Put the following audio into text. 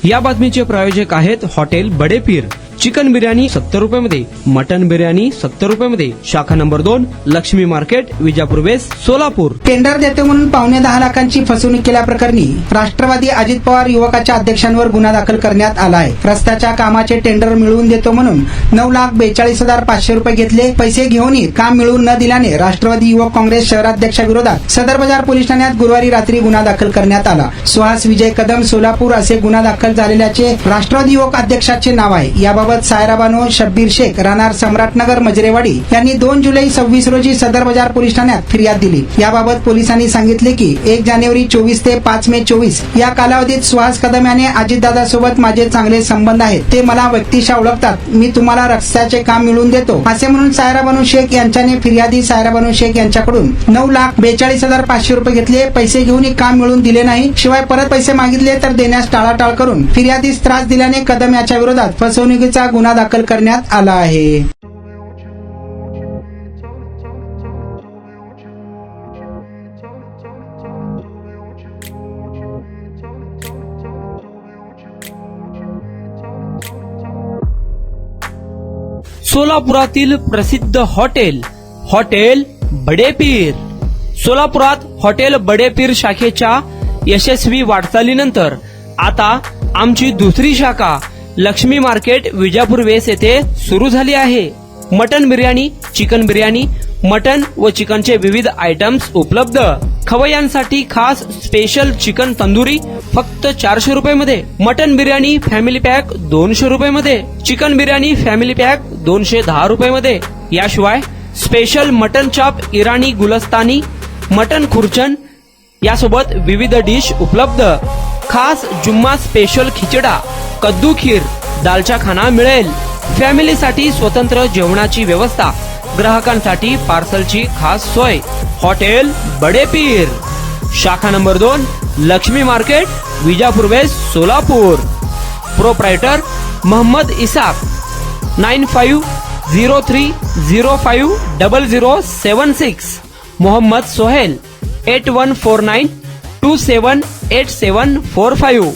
या बातमीचे प्रायोजक आहेत हॉटेल बडे पीर। चिकन बिर्याणी 70 रुपयामध्ये, मटन बिर्याणी 70 रुपयामध्ये। शाखा number 2, Laxmi market, Vijapur west, Solapur. Tender देते म्हणून 5.10 लाखांची फसवणूक केल्याप्रकरणी राष्ट्रवादी अजित पवार युवकाच्या अध्यक्षांवर गुन्हा दाखल करण्यात आला आहे। रस्त्याच्या कामाचे टेंडर मिळवून देतो म्हणून 9,42,500 रुपये घेतले। पैसे घेऊनही काम मिळवून न दिल्याने राष्ट्रवादी युवक काँग्रेस शहराध्यक्षाविरोधात सदर बाजार पोलीस ठाण्यात गुरुवारी रात्री गुन्हा दाखल करण्यात आला। सुहास विजय कदम, सोलापूर असे गुन्हा दाखल झालेल्याचे राष्ट्रवादी युवक अध्यक्षाचे नाव आहे। याबाबत सायरा बानो, शब्बीर शेख, राहणार सम्राटनगर, मजरेवाडी यांनी 2 जुलै 26 रोजी सदर बाजार पोलीस ठाण्यात फिर्याद दिली। याबाबत पोलिसांनी सांगितले की 1 जानेवारी 24 ते 5 मे 24 या कालावधीत सुहास कदम याने अजितदादा सोबत माझे चांगले संबंध आहेत, ते मला व्यक्तिशः ओळखतात, मी तुम्हाला रस्त्याचे काम मिळवून देतो असे म्हणून सायरा बानो शेख यांच्याने फिर्यादी सायरा बानो शेख यांच्याकडून 9,42,500 रुपये घेतले। पैसे घेऊनही काम मिळवून दिले नाही, शिवाय परत पैसे मागितले तर देण्यास टाळाटाळ करून फिर्यादीस त्रास दिल्याने कदम याच्या विरोधात फसवणुकीचा गुन्हा दाखल करण्यात आला आहे। सोलापुरातील प्रसिद्ध हॉटेल बडे पीर। सोलापुरात हॉटेल बडे पीर शाखेच्या यशस्वी वाटचालीनंतर आता आमची दुसरी शाखा लक्ष्मी मार्केट, विजापूर वेस्ट येथे सुरू झाली आहे। Mutton biryani, chicken biryani, mutton व चिकनचे विविध आयटम्स उपलब्ध। खवय्यांसाठी खास स्पेशल चिकन तंदुरी फक्त 400 रुपयामध्ये, मटन बिर्याणी फॅमिली पॅक 200 रुपयामध्ये, चिकन बिर्याणी फॅमिली पॅक 210 रुपयामध्ये। याशिवाय स्पेशल मटन चाप, इराणी गुलस्तानी, मटन खुर्चन यासोबत विविध डिश उपलब्ध। खास जुम्मा स्पेशल खिचडा, कद्दू खीर, दालचा खाना मिळेल। फॅमिलीसाठी स्वतंत्र जेवणाची व्यवस्था, ग्राहकांसाठी पार्सलची खास सोय। हॉटेल बडे पीर, शाखा number 2, Laxmi market, Vijapur west, Solapur. Proprietor Mohammed Isak, 9503050076। Mohammed Sohail, 8149278745।